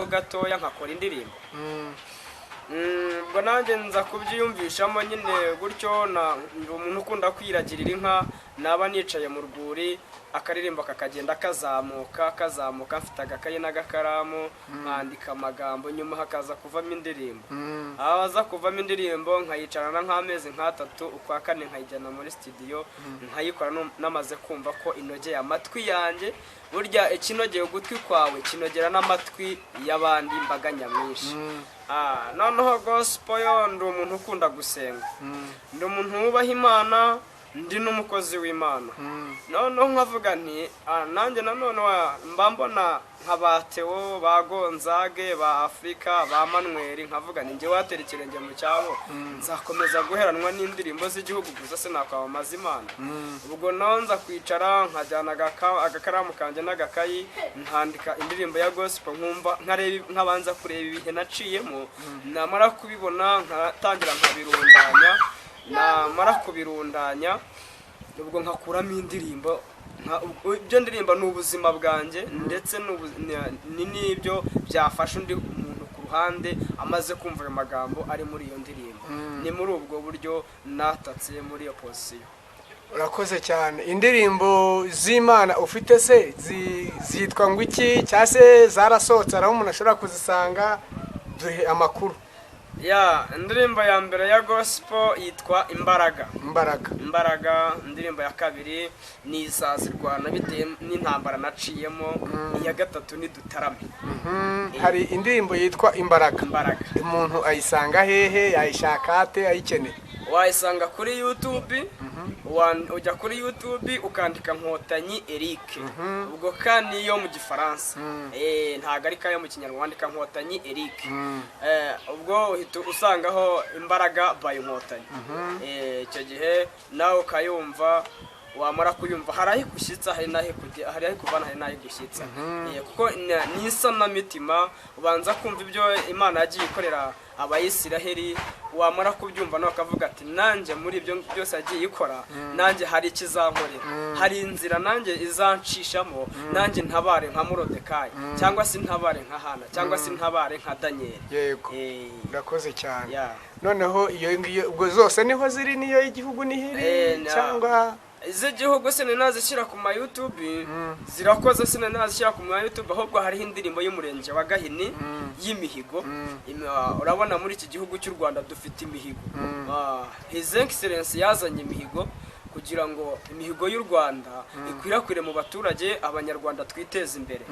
gatoya nkakora indirimbo. Ubwo nanjye nza kubyiyumvishamo nyine gutyo, ndi umuntu ukunda kwiragirira inka, naba nicaye mu rwuri akaririmbo kakagenda kazamuka mfite agakayi n'agakaramu nkandika amagambo, nyuma hakaza kuvamo indirimbo. Abaza kuvamo indirimbo nkayicarana nk'amezi nk'atatu, ukwa kane nkayijyana muri studio nkayikora namaze kumva ko inogeye amatwi yanjye. Burya ikinogeye ugutwi kwawe kinogera n'amatwi y'abandi imbaga nyamwinshi. Noneho gospel yo ndi umuntu ukunda gusenga, ndi umuntu wubaha Imana, ndi n'umukozi w'Imana. Noneho nkavuga nti nanjye nanone mba mbona nk'aba Theo, ba Gonzage, ba Afrika, ba Manuel, nkavuga nti njye watera ikirenge mu cyabo nzakomeza guheranwa n'indirimbo z'igihugu gusa sinakwamamaza Imana. Ubwo naho nza kwicara nkajyana agakaramu kanje n'agakayi nkandika indirimbo ya gospel, nkabanza kureba ibihe naciyemo, namara kubibona nkatangira nkabirundanya, namara kubirundanya ubwo nkakuramo indirimbo. Ibyo ndirimba ni ubuzima bwanjye, ndetse n'ibyo byafasha undi muntu ku ruhande amaze kumva ayo magambo ari muri iyo ndirimbo. Ni muri ubwo buryo natatse muri iyo posiyo. Urakoze cyane. Indirimbo z'Imana ufite se zitwa ngo iki, cyangwa se zarasohotse aho umuntu ashobora kuzisanga? Duhe amakuru. Indirimbo ya mbere ya gospel yitwa Imbaraga. Indirimbo ya kabiri ni Izazirwana bitewe n'intambara naciyemo. Iya gatatu ni Dutarame. Hari indirimbo yitwa Imbaraga. Umuntu ayisanga hehe, yayishaka ate, ayikeneye? Wayisanga kuri YouTube. Ujya kuri YouTube ukandika Nkotanyi Eric. Ubwo kandi yo mu Gifaransa. Ntago ari kayo mu Kinyarwanda, ka Nkotanyi Eric. Ubwo usangaho Imbaraga by Nkotanyi. Icyo gihe nawe ukayumva, wamara kuyumva hari gushyitsa, hari kuvana, hari naho gushyitsa. Kuko ni isanamitima, ubanza kumva ibyo Imana yagiye ikorera Abayisiraheli, wamara kubyumva nawe ukavuga ati nanjye muri ibyo byose yagiye ikora, nanjye hari ikizankorera, hari inzira nanjye izancishamo, nanjye ntabare nka Morodekayi, cyangwa se ntabare nka Hana, cyangwa se ntabare nka Daniel. Yego, urakoze cyane. Noneho iyo ngiyo ubwo zose niho ziri, niyo y'igihugu nihiri cyangwa iz'igihugu sinazishyira ku ma YouTube? Zirakoze sinazishyira ku ma YouTube, ahubwo hariho indirimbo y'umurenge wa Gahini y'imihigo. Urabona muri iki gihugu cy'u Rwanda dufite imihigo. His Excellency yazanye imihigo kugira ngo imihigo y'u Rwanda ikwirakwire mu baturage, abanyarwanda twiteze imbere.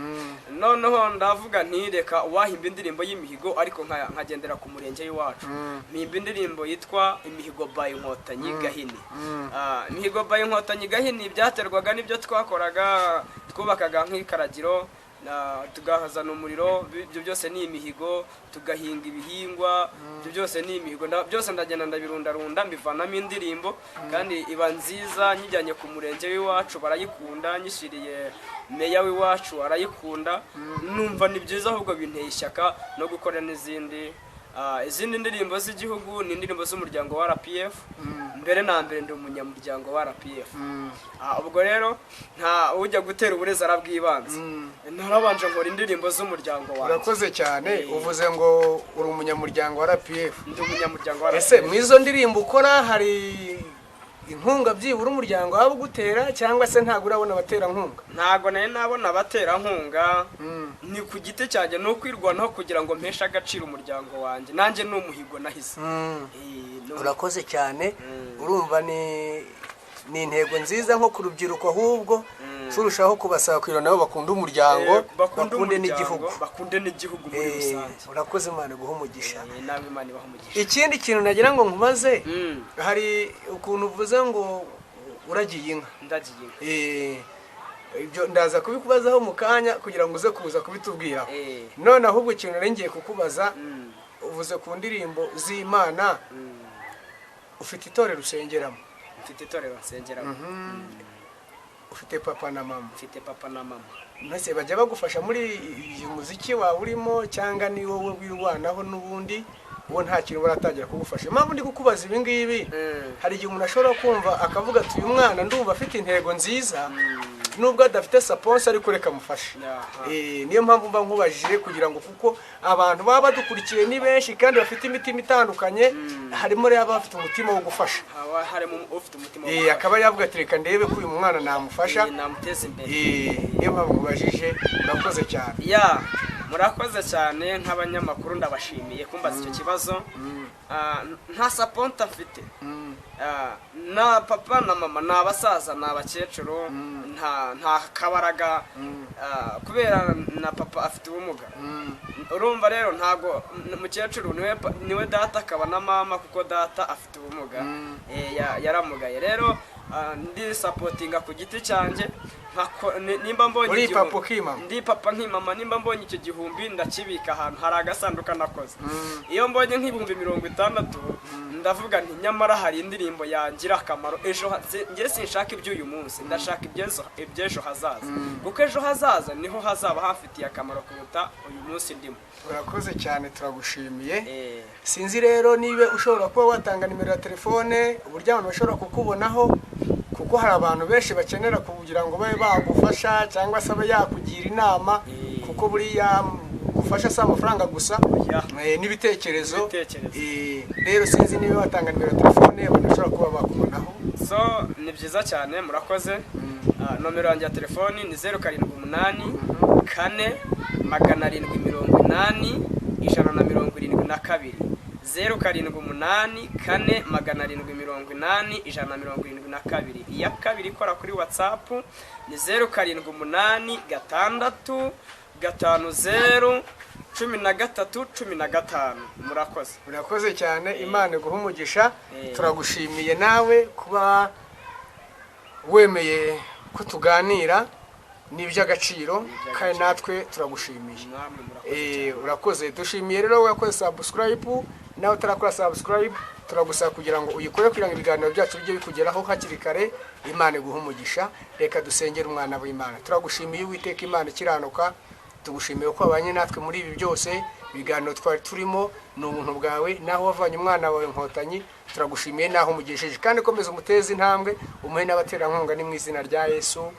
Noneho ndavuga ntireka wahimba indirimbo y'imihigo, ariko nkagendera ku murenge w'iwacu. Mpimba indirimbo yitwa Imihigo by Nkotanyi Gahini. Imihigo by Nkotanyi Gahini byaterwaga n'ibyo twakoraga, twubakaga nk'ikaragiro, tugahazana umuriro, ibyo byose ni imihigo, tugahinga ibihingwa, ibyo byose ni imihigo. Byose ndagenda ndabirundarunda mbivanamo indirimbo, kandi iba nziza. Nyijyanye ku murenge w'iwacu barayikunda, nyishiriye meya w'iwacu arayikunda, numva ni byiza, ahubwo binteye ishyaka no gukora n'izindi. Izindi ndirimbo z'igihugu ni indirimbo z'umuryango wa RPF. Mbere na mbere ndi umunyamuryango wa RPF. Ubwo rero nta ujya gutera uburezi arabwibanze. Narabanje nkora indirimbo z'umuryango wanjye. Urakoze cyane. Uvuze ngo uri umunyamuryango wa RPF. Ndi umunyamuryango wa RPF. Ese mu izo ndirimbo ukora hari inkunga byibura umuryango waba gutera, cyangwa se ntago urabona abatera nkunga? Ntago naye nabona abatera nkunga. Ni ku giti cyanjye no kwirwanaho kugira ngo mpeshe agaciro umuryango wanjye, nanjye n'umuhigo nahise. Urakoze cyane. Urumva ni intego nziza nko ku rubyiruko, ahubwo turushaho kubasaba kugira nabo bakunda umuryango, bakunde n'igihugu muri rusange. Urakoze, Imana guha umugisha. Nawe Imana ibaha umugisha. Ikindi kintu nagira ngo nkubaze, hari ukuntu uvuze ngo uragiye inka. Ndagiye inka. Ibyo ndaza kubikubazaho mu kanya kugira ngo uze kuza kubitubwira. None ahubwo ikintu naringiye kukubaza, uvuze ku ndirimbo z'Imana, ufite itorero usengeramo? Mfite itorero nsengeramo. Ufite papa na mama? Mfite papa na mama. Nase bajya bagufasha muri uyu muziki wawe urimo, cyangwa ni wowe wirwanaho n'ubundi uwo nta kintu baratangira kugufasha? Impamvu ndi kukubaza ibi ngibi, hari igihe umuntu ashobora kumva akavuga ati uyu mwana ndumva afite intego nziza, nubwo adafite sponsor ariko reka mufashe. Niyo mpamvu mba nkubajije kugira ngo kuko abantu baba badukurikiye ni benshi kandi bafite imitima itandukanye, harimo rero abafite umutima wo gufasha. Harimo ufite umutima akaba yavuga ati reka ndebe ko uyu mwana namufasha, namuteza imbere. Niyo mpamvu nkubajije. Murakoze cyane. Murakoze cyane nk'abanyamakuru, ndabashimiye kumbaza icyo kibazo. Nta saponta mfite, na papa na mama ni abasaza, ni abakecuru, nta kabaraga, kubera na papa afite ubumuga. Urumva rero ntago umukecuru niwe data akaba na mama, kuko data afite ubumuga, yaramugaye. Rero ndi supportinga ku giti cyanjye, nimba mbonye ndi papa nk'imama, nimba mbonye icyo gihumbi ndakibika ahantu hari agasanduka nakoze. Iyo mbonye nk'ibihumbi 60 ndavuga nti nyamara hari indirimbo yangira akamaro ejo. Ngiye sinshaka iby'uyu munsi, ndashaka iby'ejo hazaza, kuko ejo hazaza niho hazaba hafitiye akamaro kuruta uyu munsi ndimo. Urakoze cyane, turagushimiye. Sinzi rero niba ushobora kuba watanga nimero ya telefone uburyo abantu bashobora kukubonaho, kuko hari abantu benshi bakenera kugira ngo babe bagufasha cyangwa se yakugira inama, kuko buriya gufasha si amafaranga gusa, n'ibitekerezo. Rero sinzi niba watanga nimero ya telefone abantu bashobora kuba bakubonaho. Ni byiza cyane, murakoze. Nomero yanjye ya telefoni ni 078 4 780 172. 078 4 780 172. Iya kabiri ikora kuri WhatsApp ni 078 6 50 13 15. Murakoze cyane, Imana iguhe umugisha. Turagushimiye nawe kuba wemeye ko tuganira n'iby'agaciro, kandi natwe turagushimiye. Urakoze. Dushimiye rero wakoze subscribe, nawe utarakora subscribe turagusaba kugira ngo uyikore kugira ngo ibiganiro byacu bijye bikugeraho hakiri kare. Imana iguhe umugisha. Reka dusengere umwana w'Imana. Turagushimiye Uwiteka Imana ikiranuka, tugushimiye ko abanye natwe muri ibi byose. Ibiganiro twari turimo ni ubuntu bwawe, naho wavanye umwana wawe Nkotanyi. Turagushimiye naho umugejeje, kandi komeza umuteze intambwe, umuhe n'abaterankunga ni mu izina rya Yesu.